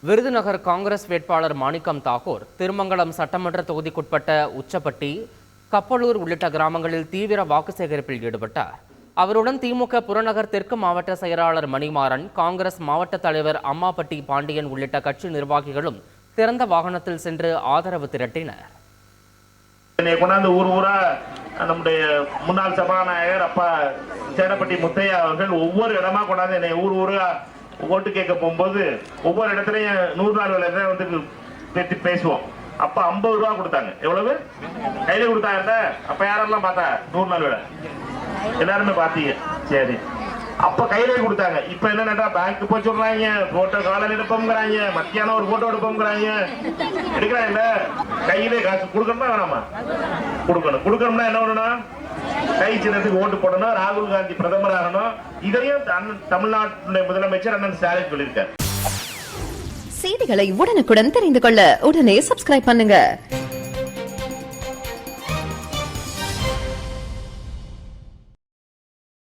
விருதுநகர் காங்கிரஸ் வேட்பாளர் மாணிக்கம் தாகூர் திருமங்கலம் சட்டமன்ற தொகுதிக்குட்பட்ட உச்சப்பட்டி, கப்பலூர் உள்ளிட்ட கிராமங்களில் தீவிர வாக்கு சேகரிப்பில் ஈடுபட்டார். அவருடன் திமுக புறநகர் தெற்கு மாவட்ட செயலாளர் மணிமாறன், காங்கிரஸ் மாவட்ட தலைவர் அம்மாப்பட்டி பாண்டியன் உள்ளிட்ட கட்சி நிர்வாகிகளும் திறந்த வாகனத்தில் சென்று ஆதரவு திரட்டினர். ஊர் ஊரா நம்முடைய முன்னாள் சபாநாயகர் அப்பா சேடப்பட்டி முத்தையா அவர்கள் ஒவ்வொரு இடமா கொண்டாந்து என்னை ஊர் ஊரா ஓட்டு கேட்க போகும்போது ஒவ்வொரு இடத்துலயும் 100 நாள் வேலை வந்து பேசுவோம். அப்ப 50 ரூபா கொடுத்தாங்க. எவ்வளவு கையில கொடுத்தாங்க? அப்ப யாரெல்லாம் பார்த்தா 100 நாள் வேலை எல்லாருமே பாத்தீங்க. சரி, அப்ப கையிலே கொடுத்தாங்க. இப்ப என்னன்னா பேங்க் போய் சொல்றாங்க, போட்டோ காலையில் எடுப்போம்ங்கிறாங்க, மத்தியானம் ஒரு போட்டோ எடுப்போம்ங்கிறாங்க. எடுக்கிறாங்கல்ல, கையிலே காசு கொடுக்கணுமா வேணாமா? கொடுக்கணும். கொடுக்கணும்னா என்ன பண்ணணும்? கை சின்னத்துக்கு ஓட்டு போடணும், ராகுல் காந்தி பிரதமர் ஆகணும். இதையும் தமிழ்நாட்டுடைய முதலமைச்சர் அண்ணன் ஸ்டாலின் சொல்லியிருக்காரு. செய்திகளை உடனுக்குடன் தெரிந்து கொள்ள உடனே சப்ஸ்கிரைப் பண்ணுங்க.